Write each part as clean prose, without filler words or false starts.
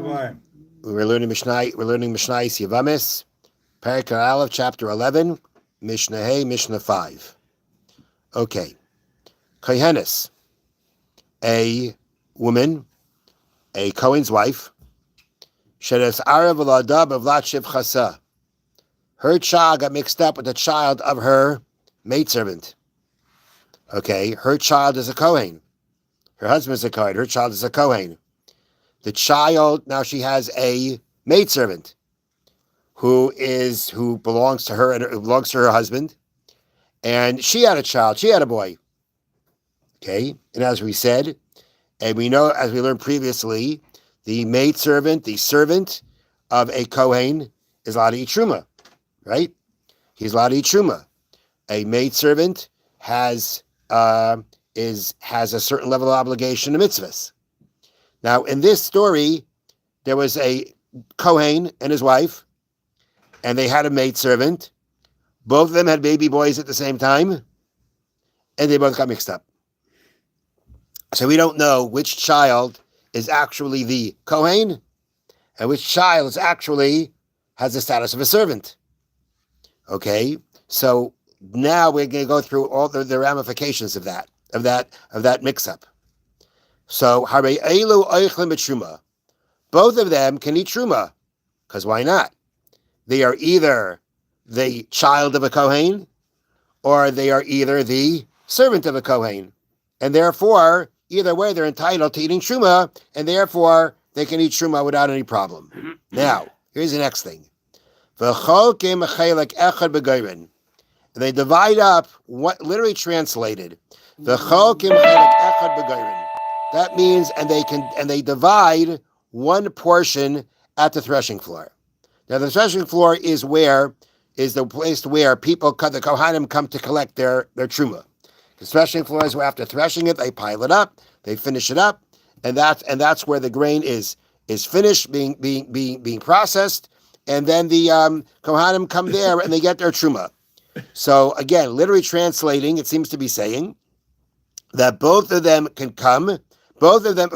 We're learning Mishnah. We're learning Mishnah's Yevamos, Perek Aleph, chapter 11, Mishnah Hey, Mishnah 5. Okay, Kohenes, a woman, a Kohen's wife, Sheres Arav V'Ladab Avlat Shiv Chasa. Her child got mixed up with the child of her maidservant. Okay, her child is a Kohen. Her husband is a Kohen. Her child is a Kohen. The child, now she has a maidservant who belongs to her and who belongs to her husband. And she had a child. She had a boy. Okay, and as we said, and we know, as we learned previously, the maidservant, the servant of a Kohen, is allowed to eat truma, right? He's allowed to eat truma. A maidservant has a certain level of obligation to mitzvahs. Now, in this story, there was a Kohen and his wife, and they had a maidservant. Both of them had baby boys at the same time, and they both got mixed up. So we don't know which child is actually the Kohen and which child is actually has the status of a servant. Okay, so now we're going to go through all the ramifications of that mix-up. So Harei Elu Oichlin B'Truma, both of them can eat truma, because why not? They are either the child of a Kohen, or they are either the servant of a Kohen, and therefore, either way, they're entitled to eating truma, and therefore they can eat truma without any problem. Now, here's the next thing. They divide up what literally translated. That means, and they divide one portion at the threshing floor. Now, the threshing floor is the place where people, the Kohanim, come to collect their truma. The threshing floor is where after threshing it, they pile it up, they finish it up, and that's where the grain is finished being processed, and then the Kohanim come there and they get their truma. So again, literally translating, it seems to be saying that both of them can come. Both of them,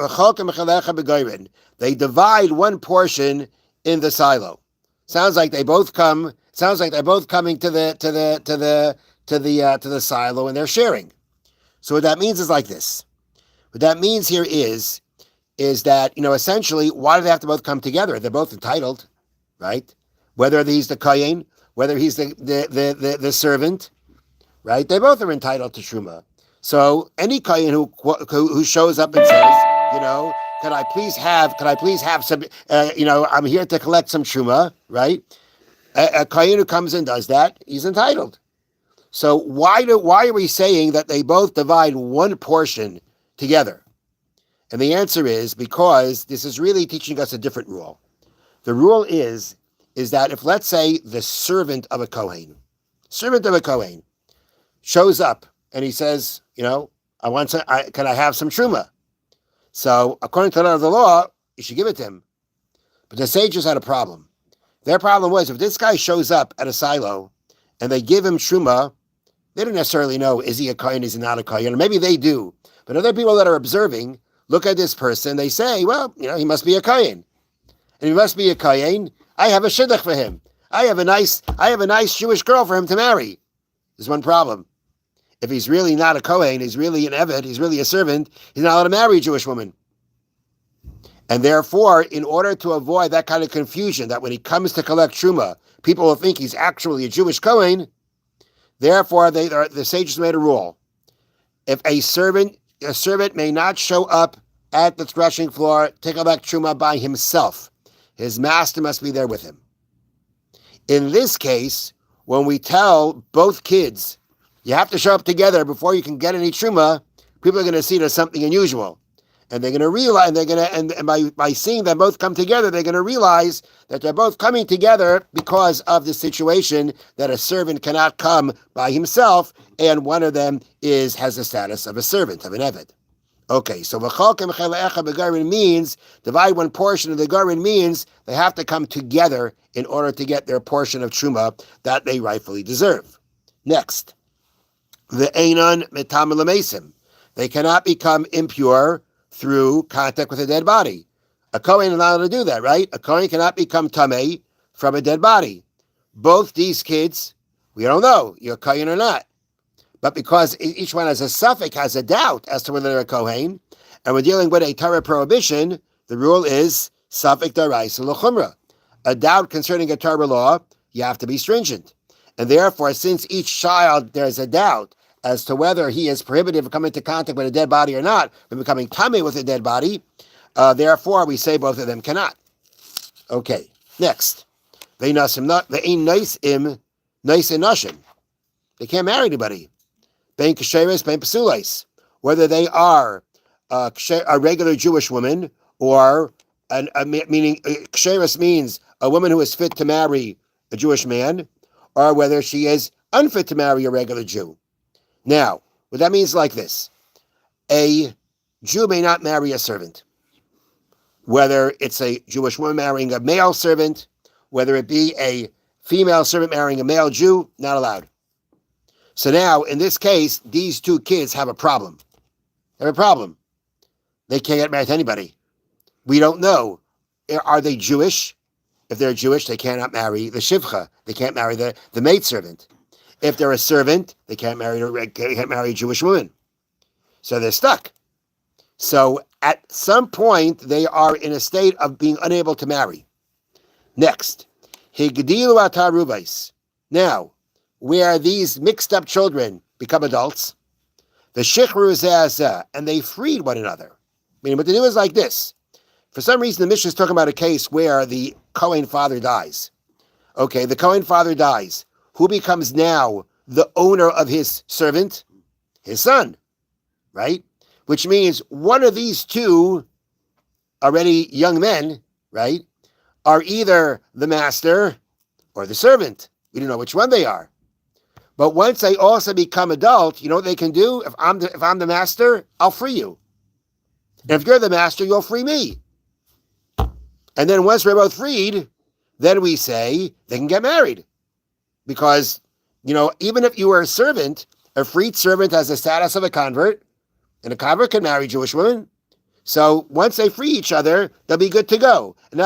they divide one portion in the silo. Sounds like they're both coming to the silo, and they're sharing. So what that means is like this. What that means here is that, essentially, why do they have to both come together? They're both entitled, right? Whether he's the Kohen, whether he's the servant, right? They both are entitled to truma. So any Kohen who shows up and says, can I please have some, I'm here to collect some truma, right? A Kohen who comes and does that, he's entitled. So why are we saying that they both divide one portion together? And the answer is because this is really teaching us a different rule. The rule is that if, let's say, the servant of a Kohen shows up and he says, can I have some truma? So according to the law, you should give it to him. But the sages had a problem. Their problem was, if this guy shows up at a silo and they give him truma, they don't necessarily know, is he a Kohen, is he not a Kohen? Or maybe they do. But other people that are observing look at this person, they say, well, he must be a Kohen. And he must be a Kohen. I have a shidduch for him. I have a nice Jewish girl for him to marry. There's one problem. If he's really not a Kohen, he's really an Eved, he's really a servant, he's not allowed to marry a Jewish woman. And therefore, in order to avoid that kind of confusion, that when he comes to collect truma, people will think he's actually a Jewish Kohen, therefore, the sages made a rule. If a servant may not show up at the threshing floor to collect truma by himself. His master must be there with him. In this case, when we tell both kids, you have to show up together before you can get any truma, people are going to see there's something unusual. And they're going to realize, and by seeing them both come together, they're going to realize that they're both coming together because of the situation that a servant cannot come by himself, and one of them has the status of a servant, of an Eved. Okay, so means, divide one portion of the garin means they have to come together in order to get their portion of truma that they rightfully deserve. Next, the einon metam l'mesim. They cannot become impure through contact with a dead body. A Kohen is not allowed to do that, right? A Kohen cannot become Tameh from a dead body. Both these kids, we don't know, you're a Kohen or not. But because each one has a suffix, has a doubt as to whether they're a Kohen, and we're dealing with a Torah prohibition, the rule is suffix daraisa l'chumra. A doubt concerning a Torah law, you have to be stringent. And therefore, since each child, there's a doubt as to whether he is prohibited from coming into contact with a dead body or not, from becoming tummy with a dead body, therefore we say both of them cannot. Okay, next. They can't marry anybody. Ben kasheres, ben pasules. Whether they are a regular Jewish woman or meaning kasheres means a woman who is fit to marry a Jewish man, or whether she is unfit to marry a regular Jew. Now, what that means is like this. A Jew may not marry a servant. Whether it's a Jewish woman marrying a male servant, whether it be a female servant marrying a male Jew, not allowed. So now, in this case, these two kids have a problem. They have a problem. They can't get married to anybody. We don't know. Are they Jewish? If they're Jewish, they cannot marry the shivcha. They can't marry the maidservant. If they're a servant, they can't marry a Jewish woman. So they're stuck. So at some point, they are in a state of being unable to marry. Next, higdilu atarubais. Now, where these mixed up children become adults, the shichru zeh and they freed one another. Meaning, what they do is like this. For some reason, the Mishna is talking about a case where the Kohen father dies. Okay, the Kohen father dies. Who becomes now the owner of his servant? His son, right? Which means one of these two already young men, right, are either the master or the servant. We don't know which one they are. But once they also become adult, you know what they can do? If I'm the master, I'll free you. And if you're the master, you'll free me. And then once we're both freed, then we say they can get married. Because, you know, even if you were a servant, a freed servant has the status of a convert, and a convert can marry Jewish women. So once they free each other, they'll be good to go. And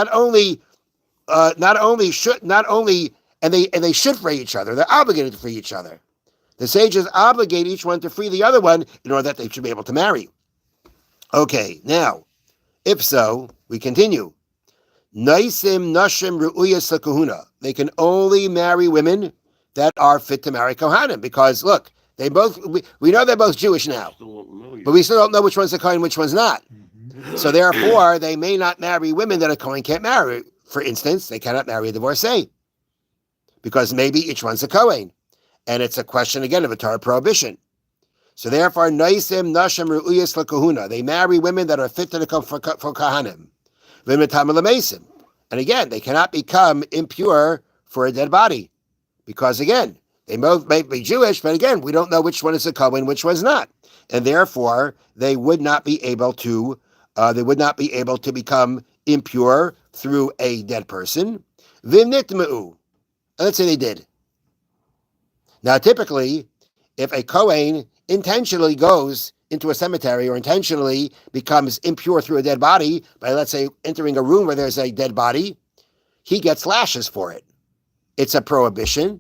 they should free each other. They're obligated to free each other. The sages obligate each one to free the other one in order that they should be able to marry. Okay, now, if so, we continue. Naisim nashim ru'uyas lakahuna. They can only marry women that are fit to marry Kohanim. Because, look, we know they're both Jewish now. But we still don't know which one's a Kohen and which one's not. Mm-hmm. So therefore, they may not marry women that a Kohen can't marry. For instance, they cannot marry a divorcee. Because maybe each one's a Kohen. And it's a question, again, of a Torah prohibition. So therefore, Naisim nashim ru'uyas lakahuna. They marry women that are fit to for Kohanim. And again, they cannot become impure for a dead body. Because again, they both may be Jewish, but again, we don't know which one is a Kohen, which one's not. And therefore, they would not be able to become impure through a dead person. V'nitma'u. Let's say they did. Now, typically, if a Kohen intentionally goes into a cemetery or intentionally becomes impure through a dead body by, let's say, entering a room where there's a dead body, he gets lashes for it. It's a prohibition.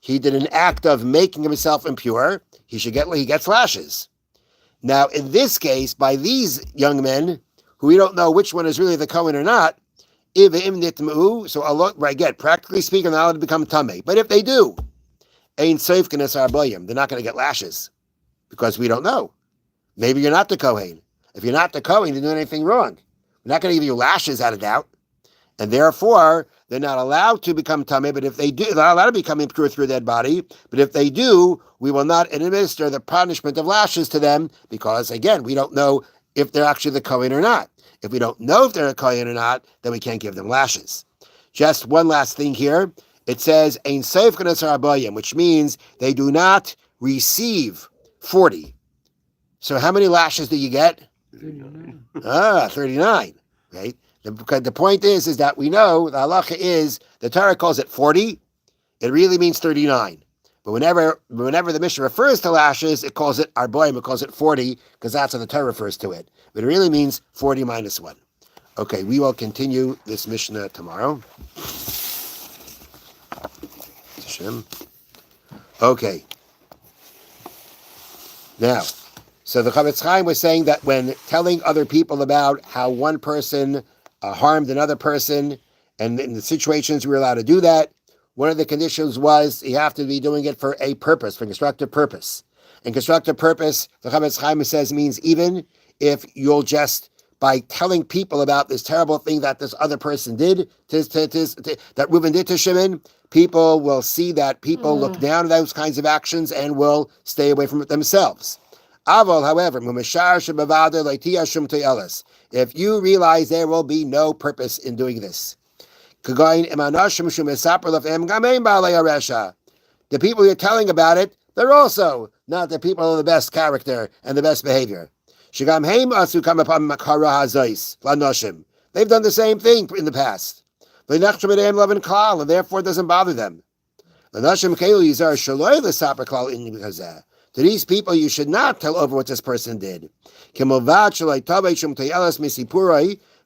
He did an act of making himself impure. He gets lashes. Now, in this case, by these young men, who we don't know which one is really the Kohen or not, so again, practically speaking, they're not allowed to become tamei. But if they do, they're not going to get lashes because we don't know. Maybe you're not the Kohen. If you're not the Kohen, you're doing anything wrong. We're not going to give you lashes out of doubt. And therefore, they're not allowed to become tamei, but if they do, they're not allowed to become impure through a dead body. But if they do, we will not administer the punishment of lashes to them because, again, we don't know if they're actually the Kohen or not. If we don't know if they're a Kohen or not, then we can't give them lashes. Just one last thing here. It says, Ein Seif K'Nesar Abayim, which means they do not receive 40. So how many lashes do you get? 39. 39, right? The point is that we know the halacha is the Torah calls it 40. It really means 39. But whenever the Mishnah refers to lashes, it calls it arboim, it calls it 40, because that's how the Torah refers to it. But it really means 40 minus 1. Okay, we will continue this Mishnah tomorrow. Hashem. Okay. Now, so the Chofetz Chaim was saying that when telling other people about how one person harmed another person, and in the situations we were allowed to do that, one of the conditions was you have to be doing it for a purpose, for constructive purpose. And constructive peuperpose, the Chofetz Chaim says, means even if you'll just, by telling people about this terrible thing that this other person did, that Reuben did to Shimon, people will see that people look down at those kinds of actions and will stay away from it themselves. Aval, however, if you realize there will be no purpose in doing this, the people you're telling about it, they're also not the people of the best character and the best behavior. They've done the same thing in the past. And therefore it doesn't bother them. To these people, you should not tell over what this person did.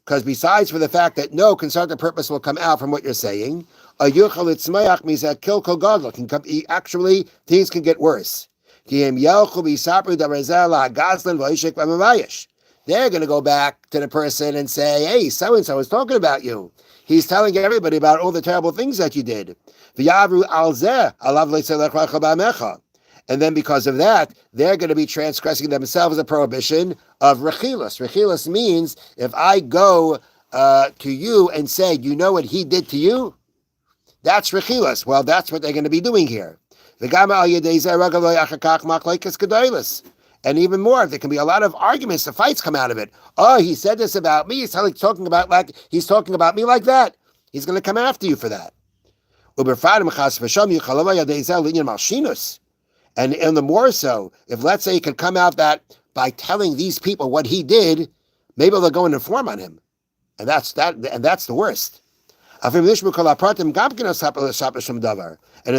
Because besides for the fact that no constructive purpose will come out from what you're saying, actually things can get worse. They're going to go back to the person and say, hey, so-and-so is talking about you. He's telling everybody about all the terrible things that you did. And then because of that, they're going to be transgressing themselves a prohibition of rechilas. Rechilas means if I go to you and say, you know what he did to you? That's rechilas. Well, that's what they're going to be doing here. And even more, there can be a lot of arguments, the fights come out of it. Oh, he said this about me. He's talking about me like that. He's going to come after you for that. And the more so, if let's say it could come out that by telling these people what he did, maybe they'll go and inform on him. And that's the worst. And in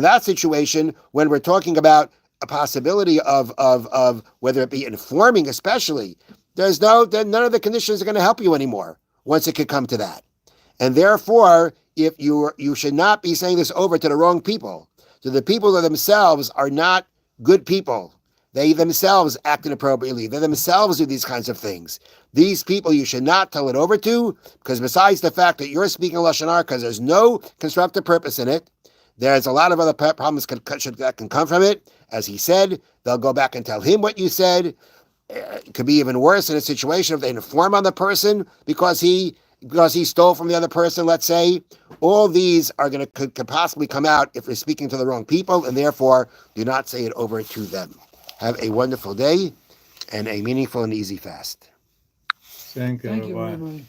that situation, when we're talking about a possibility of whether it be informing especially, none of the conditions are going to help you anymore once it could come to that. And therefore, if you should not be saying this over to the wrong people. So the people that themselves are not good people. They themselves act inappropriately. They themselves do these kinds of things. These people you should not tell it over to, because besides the fact that you're speaking Lashon Hara because there's no constructive purpose in it, there's a lot of other problems that can come from it. As he said, they'll go back and tell him what you said. It could be even worse in a situation if they inform on the person because he stole from the other person, let's say. All these are could possibly come out if you're speaking to the wrong people, and therefore do not say it over to them. Have a wonderful day and a meaningful and easy fast. Thank you, Rabbi.